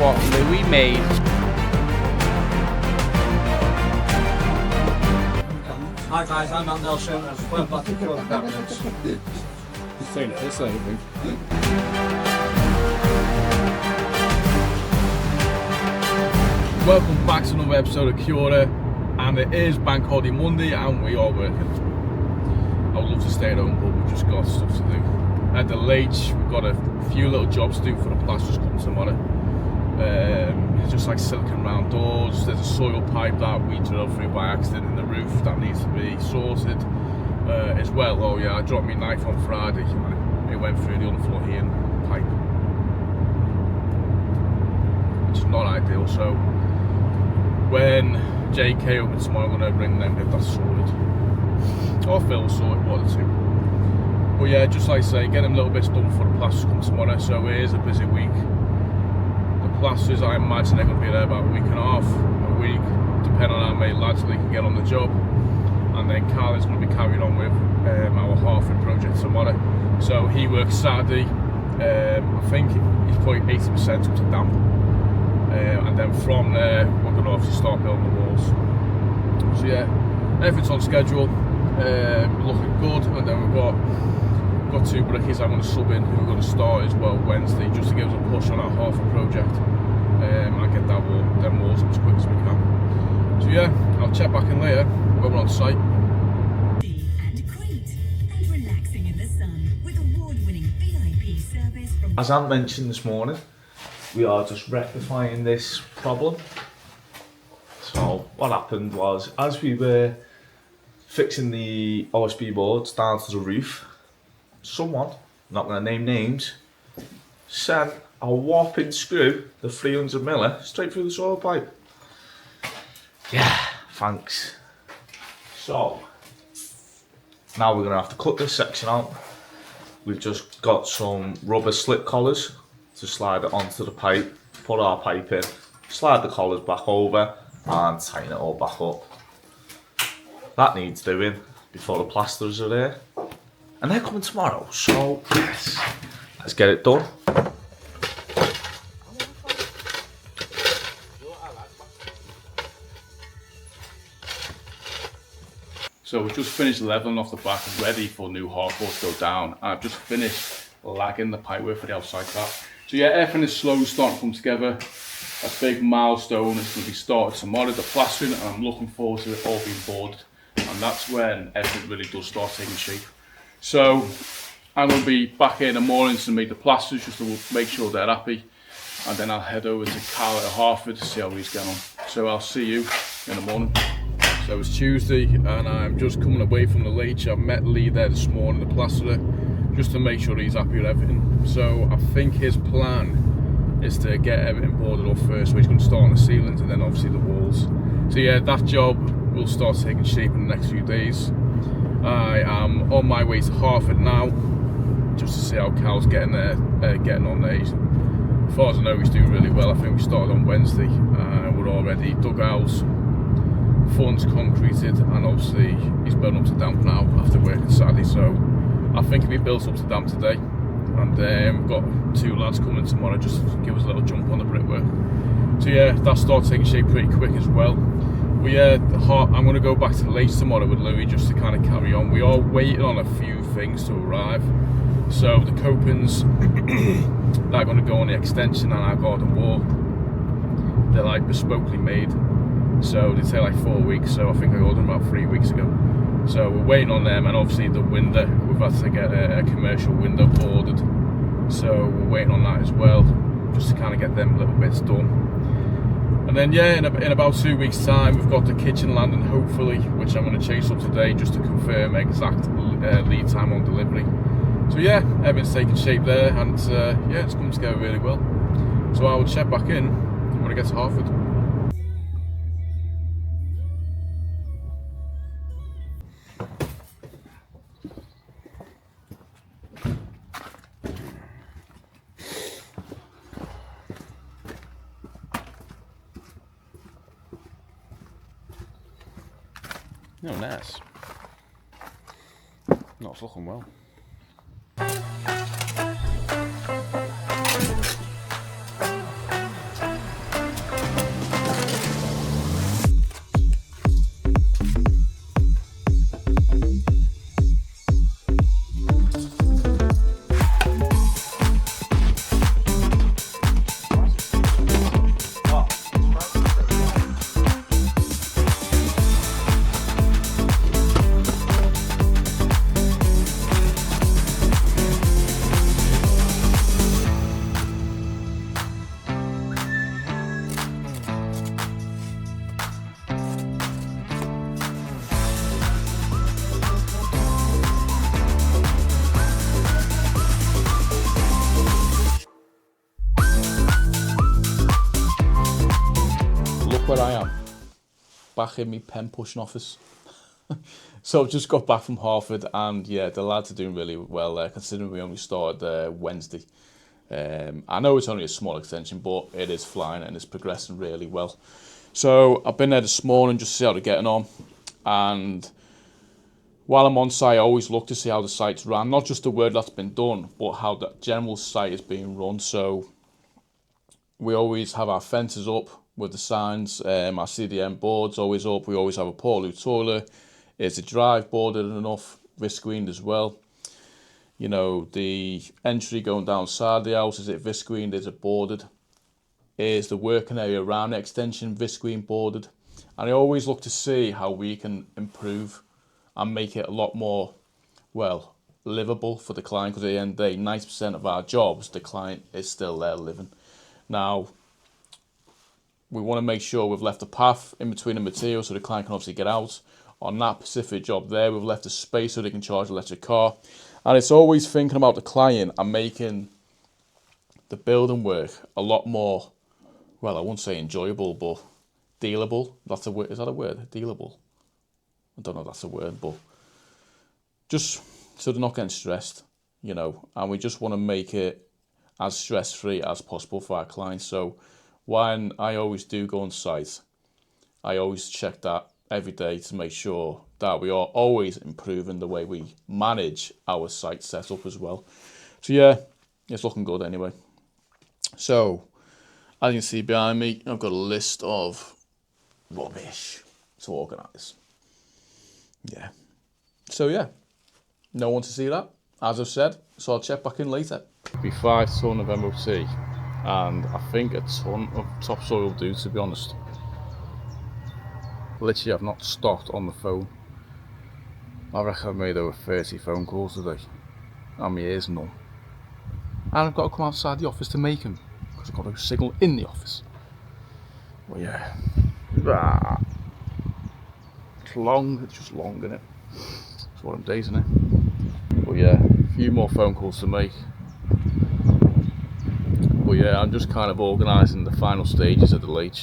what Louis made. Hi guys, I'm Matt Nelson. Welcome back to ACURA Cabinets. Just saying this, I think. Welcome back to another episode of ACURA, and it is Bank Holiday Monday and we are working. I would love to stay at home, but we've just got stuff to do. At the late, we've got a few little jobs to do for the plasterers coming tomorrow. It's just like silicon round doors. There's a soil pipe that we drilled through by accident in the roof that needs to be sorted as well. Oh yeah, I dropped my knife on Friday and it went through the underfloor heating pipe, which is not ideal. So when JK opens tomorrow, I'm going to ring them, get that sorted, or Phil sorted, one or two. But yeah, just like I say, get them little bits done for the plasterers come tomorrow. So it is a busy week. The plasterers, I imagine they're going to be there about a week and a half, a week, depending on how many lads they can get on the job. And then Carl is going to be carrying on with our Hartford project tomorrow. So he works Saturday. I think he's probably 80% up to damp. And then from there, we're going to obviously start building the walls. So yeah, everything's on schedule, looking good. And then we've got two brickies I'm going to sub in who are going to start as well Wednesday, just to give us a push on our Hartford project and get them walls up as quick as we can. So yeah, I'll check back in later when we're on site. And great and relaxing in the sun with award-winning VIP service from... As I mentioned this morning, we are just rectifying this problem. So what happened was, as we were fixing the OSB boards down to the roof, someone, not going to name names, sent a whopping screw, the 300mm, straight through the soil pipe. Yeah, thanks. So now we're going to have to cut this section out. We've just got some rubber slip collars to slide it onto the pipe, put our pipe in, slide the collars back over and tighten it all back up. That needs doing before the plasterers are there. And they're coming tomorrow, so yes, let's get it done. So we've just finished levelling off the back, ready for new hardboard to go down. I've just finished lagging the pipework for the outside cap. So yeah, everything is slowly starting to come together. A big milestone is going to be started tomorrow, the plastering, and I'm looking forward to it all being boarded. And that's when everything really does start taking shape. So I'm going to be back here in the morning to meet the plasterers, just to make sure they're happy. And then I'll head over to Carl at Hartford to see how he's getting on. So I'll see you in the morning. So it's Tuesday and I'm just coming away from the lake. I've met Lee there this morning, the plasterer, just to make sure he's happy with everything. So I think his plan is to get everything boarded up first. So he's going to start on the ceilings and then obviously the walls. So yeah, that job will start taking shape in the next few days. I am on my way to Hartford now, just to see how Cal's getting on there. As far as I know, he's doing really well. I think we started on Wednesday and we're already dug out, funds concreted, and obviously he's building up to damp now after working Saturday. So I think he'll be built up to damp today. And we've got two lads coming tomorrow just to give us a little jump on the brickwork. So yeah, that starts taking shape pretty quick as well. I'm going to go back to the Lakes tomorrow with Louis just to kind of carry on. We are waiting on a few things to arrive. So the copings, they're going to go on the extension and our garden wall. They're like bespokely made. So they take like 4 weeks. So I think I ordered them about 3 weeks ago. So we're waiting on them, and obviously the window, we've had to get a commercial window ordered. So we're waiting on that as well, just to kind of get them little bits done. And then yeah, in about 2 weeks time, we've got the kitchen landing hopefully, which I'm going to chase up today just to confirm exact lead time on delivery. So yeah, everything's taking shape there, and yeah, it's coming together really well. So I will check back in when I get to Hartford. No, nice. No, it's looking well. back in my pen pushing office. So I've just got back from Hartford, and yeah, the lads are doing really well there, considering we only started Wednesday. I know it's only a small extension, but it is flying and it's progressing really well. So I've been there this morning just to see how they're getting on, and while I'm on site, I always look to see how the site's run, not just the work that's been done, but how the general site is being run. So we always have our fences up with the signs, our CDM boards always up, we always have a portaloo toilet, is the drive boarded enough, viscreened as well. You know, the entry going down side of the house, is it viscreened, is it boarded? Is the working area around the extension viscreen boarded? And I always look to see how we can improve and make it a lot more, well, livable for the client, because at the end of the day, 90% of our jobs, the client is still there living. Now, we want to make sure we've left a path in between the materials so the client can obviously get out. On that specific job there, we've left a space so they can charge an electric car. And it's always thinking about the client and making the building work a lot more, well, I won't say enjoyable, but dealable. That's a word. Is that a word? Dealable? I don't know if that's a word, but just so they're not getting stressed, you know, and we just want to make it as stress-free as possible for our clients. So when I always do go on site, I always check that every day to make sure that we are always improving the way we manage our site setup as well. So yeah, it's looking good anyway. So as you can see behind me, I've got a list of rubbish to organise. Yeah. So yeah, no one to see that, as I've said, so I'll check back in later. It'll be 5 ton of MOT, and I think a ton of topsoil will do, to be honest. Literally, I've not stopped on the phone. I reckon I've made over 30 phone calls today, and my ears numb. And I've got to come outside the office to make them, because I've got a signal in the office. Well, yeah. It's long, it's just long, isn't it? It's one of them days, isn't it? But yeah, a few more phone calls to make. But yeah, I'm just kind of organising the final stages of the lathe,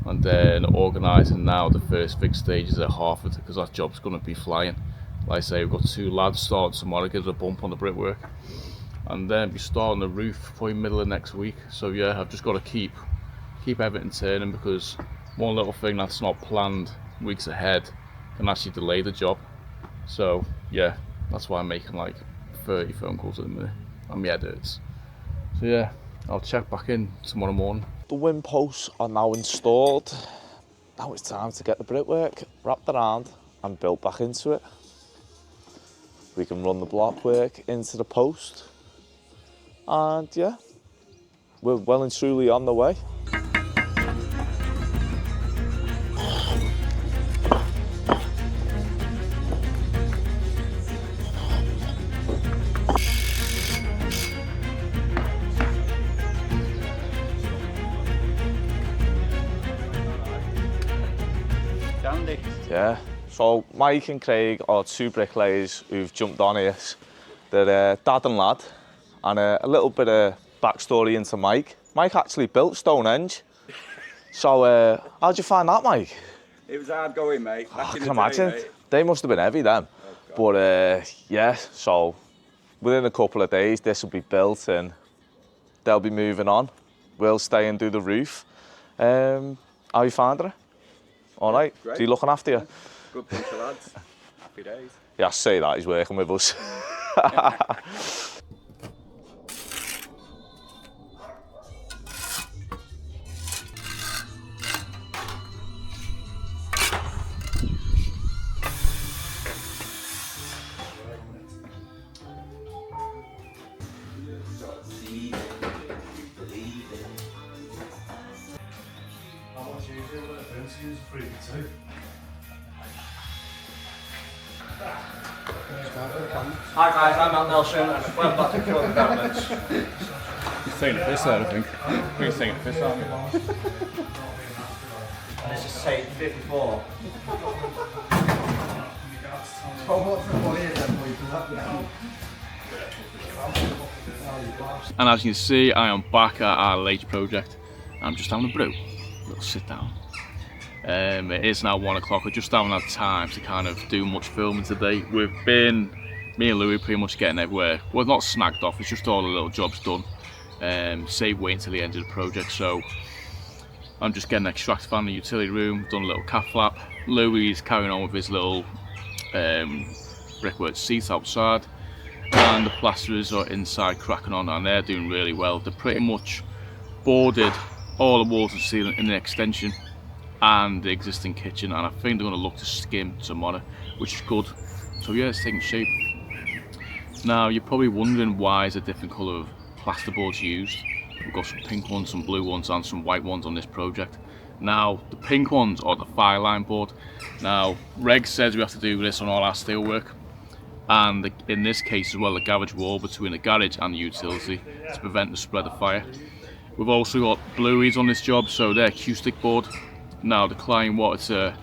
and then organising now the first big stages at Hartford, because that job's going to be flying. Like I say, we've got 2 lads starting tomorrow, give us a bump on the brickwork, and then be starting the roof probably middle of next week. So yeah, I've just got to keep everything turning, because one little thing that's not planned weeks ahead can actually delay the job. So yeah, that's why I'm making like 30 phone calls at the minute, and my head hurts. So yeah, I'll check back in tomorrow morning. The wind posts are now installed. Now it's time to get the brickwork wrapped around and built back into it. We can run the block work into the post, and yeah, we're well and truly on the way. Yeah, so Mike and Craig are 2 bricklayers who've jumped on here. They're dad and lad, and a little bit of backstory into Mike. Mike actually built Stonehenge. So how'd you find that, Mike? It was hard going, mate. I can imagine. They must have been heavy then. Oh, but yeah, so within a couple of days this will be built and they'll be moving on. We'll stay and do the roof. How you finding it? All right. Great. Is he looking after you? Good bunch of lads. Happy days. Yeah, I say that, he's working with us. Hi guys, I'm Nelson and welcome back to ACURA Ep40. He's taking a piss there, I think. He's taking a piss, aren't you? And this is take 54. And as you can see, I am back at our lathe project. I'm just having a brew, a little sit down. It is now 1 o'clock. I just haven't had time to kind of do much filming today. Me and Louis pretty much getting everywhere. Well, not snagged off, it's just all the little jobs done. Save waiting till the end of the project, so I'm just getting an extract fan in the utility room, done a little calf flap. Louis is carrying on with his little brickwork seat outside, and the plasterers are inside cracking on, and they're doing really well. They're pretty much boarded all the walls and ceiling in the extension and the existing kitchen, and I think they're going to look to skim tomorrow, which is good. So yeah, it's taking shape. Now you're probably wondering why is a different colour of plasterboards used. We've got some pink ones, some blue ones and some white ones on this project. Now the pink ones are the fire line board. Now Reg says we have to do this on all our steel work, and in this case as well the garage wall between the garage and the utility to prevent the spread of fire. We've also got blueies on this job, so they're acoustic board. Now the client wanted to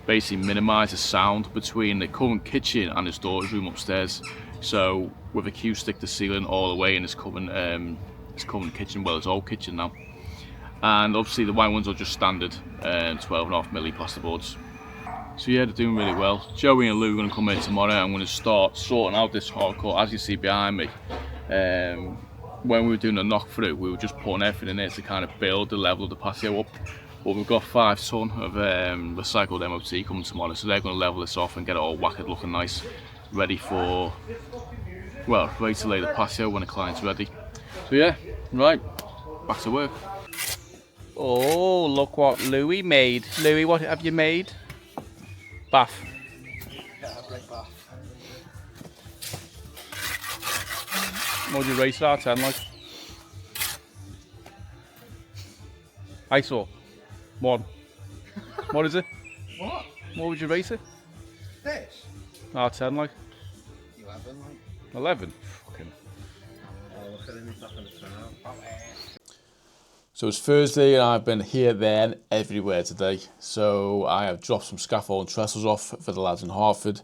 basically minimise the sound between the current kitchen and his daughter's room upstairs. So with acoustic the ceiling all the way, and it's covering the kitchen, well, it's old kitchen now. And obviously the white ones are just standard 12.5mm plasterboards. So yeah, they're doing really well. Joey and Lou are going to come in tomorrow. I'm going to start sorting out this hardcore, as you see behind me. When we were doing the knock through, we were just putting everything in there to kind of build the level of the patio up. But we've got 5 ton of recycled MOT coming tomorrow, so they're going to level this off and get it all whacked looking nice, ready to lay the patio when the client's ready. So yeah, right, back to work. Oh, look what Louis made. Louis, what have you made? Bath. Yeah, great bath. What would you rate it out of 10 like? I saw 1. What is it? What? What would you rate it? This? Out of 10 like? 11, like. 11? Fucking. Oh, look at him, he's not going to turn out. So it's Thursday and I've been here, there and everywhere today. So I have dropped some scaffold and trestles off for the lads in Hartford.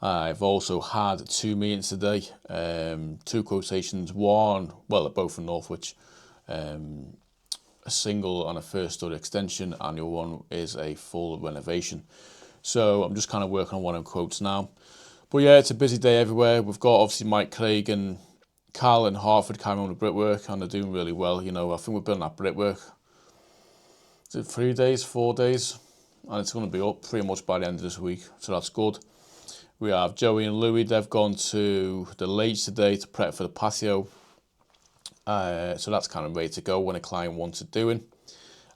I've also had 2 meetings today, 2 quotations, one, well, they're both from Northwich, a single and a first story extension, and the other one is a full renovation. So I'm just kind of working on one of them quotes now. But yeah, it's a busy day everywhere. We've got obviously Mike, Craig and Carl in Hartford carrying on with brickwork, and they're doing really well. You know, I think we're building that brickwork, is it 3 days, 4 days? And it's going to be up pretty much by the end of this week, so that's good. We have Joey and Louis, they've gone to the Lage today to prep for the patio. So that's kind of ready to go when a client wants it doing.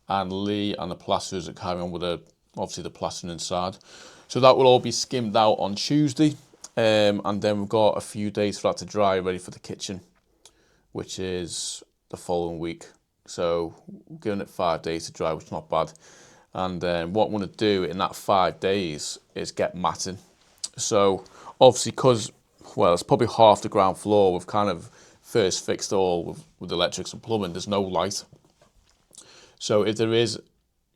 And Lee and the plasterers are carrying on with obviously the plastering inside. So that will all be skimmed out on Tuesday. And then we've got a few days for that to dry, ready for the kitchen, which is the following week. So we're giving it 5 days to dry, which is not bad. And what we want to do in that 5 days is get matting. So obviously, because, well, it's probably half the ground floor, we've kind of first fixed all with electrics and plumbing, there's no light. So if there is,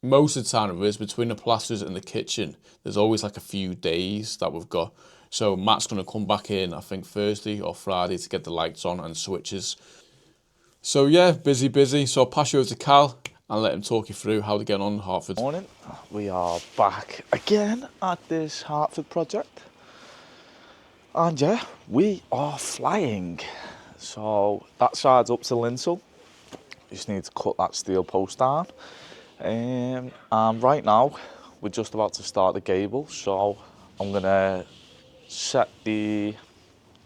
most of the time there is, between the plasters and the kitchen, there's always like a few days that we've got. So Matt's going to come back in, I think Thursday or Friday, to get the lights on and switches. So yeah, busy. So I'll pass you over to Cal and let him talk you through how to get on in Hartford. Morning, we are back again at this Hartford project. And yeah, we are flying. So that side's up to lintel. Just need to cut that steel post down. And right now, we're just about to start the gable. So I'm gonna set the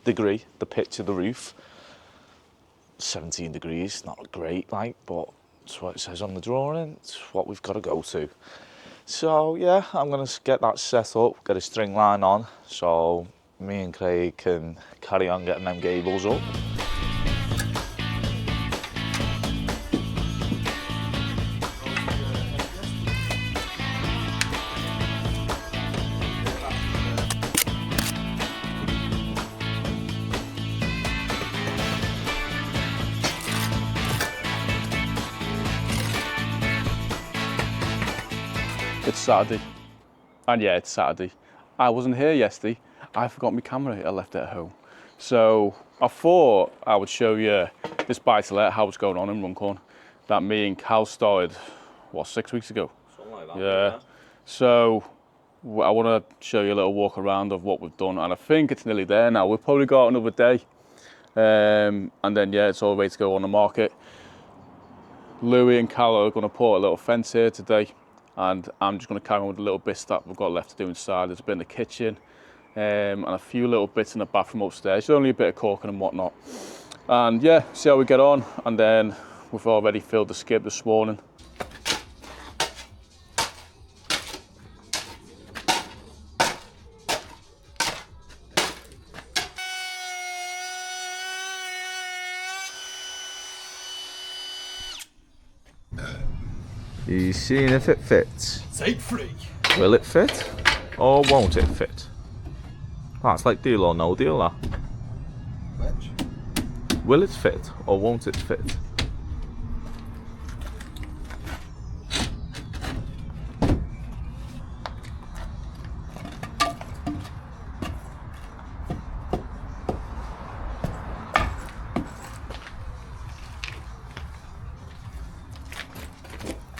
degree, the pitch of the roof. 17 degrees, not great, like, but it's what it says on the drawing. It's what we've got to go to. So yeah, I'm gonna get that set up, get a string line on, so me and Craig can carry on getting them gables up. It's Saturday, and yeah, it's Saturday. I wasn't here yesterday. I forgot my camera, I left it at home. So I thought I would show you this buy-to-let, how it's going on in Runcorn, that me and Cal started, what, 6 weeks ago? Something like that. Yeah. So I want to show you a little walk around of what we've done, and I think it's nearly there now. We've probably got another day, and then yeah, it's all ready to go on the market. Louis and Cal are going to put a little fence here today, and I'm just going to carry on with the little bits that we've got left to do inside. There's a bit in the kitchen, and a few little bits in the bathroom upstairs. It's only a bit of caulking and whatnot. And yeah, see how we get on. And then we've already filled the skip this morning. You seeing if it fits? Take 3. Will it fit? Or won't it fit? That's like deal or no deal, that. Which? Will it fit or won't it fit?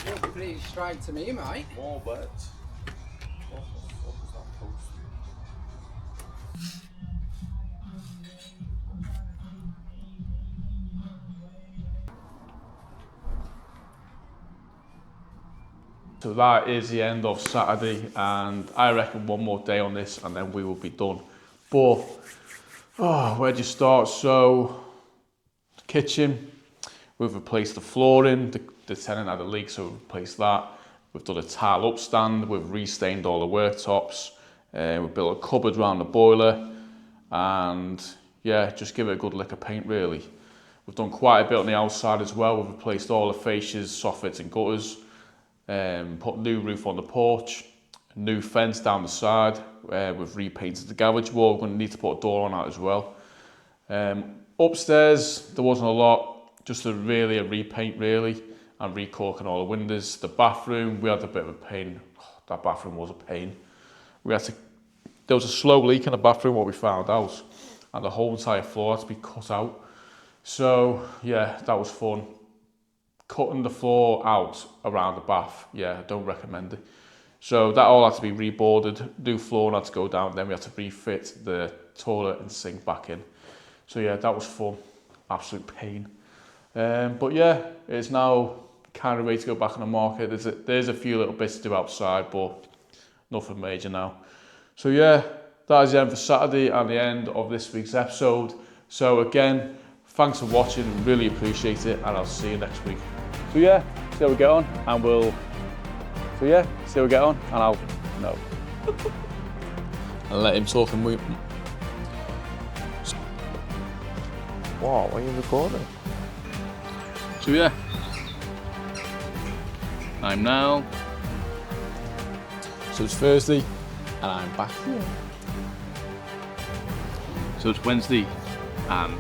Looks pretty straight to me, mate. More bet. So that is the end of Saturday, and I reckon one more day on this and then we will be done. But where do you start? So the kitchen, we've replaced the flooring. The tenant had a leak, so we've replaced that. We've done a tile upstand, we've restained all the worktops, we've built a cupboard around the boiler, and yeah, just give it a good lick of paint really. We've done quite a bit on the outside as well. We've replaced all the fascias, soffits and gutters. Put new roof on the porch, new fence down the side. We've repainted the garage wall. We're going to need to put a door on that as well. Upstairs, there wasn't a lot, just a repaint really, and recorking all the windows. The bathroom, we had a bit of a pain. That bathroom was a pain. There was a slow leak in the bathroom, what we found out, and the whole entire floor had to be cut out. So yeah, that was fun. Cutting the floor out around the bath, yeah, I don't recommend it. So that all had to be reboarded, new floor had to go down, then we had to refit the toilet and sink back in. So yeah, that was fun, absolute pain. But yeah, it's now kind of ready to go back on the market. There's a few little bits to do outside, but nothing major now. So yeah, that is the end for Saturday and the end of this week's episode. So again, thanks for watching, really appreciate it, and I'll see you next week. So yeah, see how we get on, and I'll no. I'll let him talk and we. What? Why are you recording? So yeah, I'm now. So it's Thursday, and I'm back here. So it's Wednesday, and.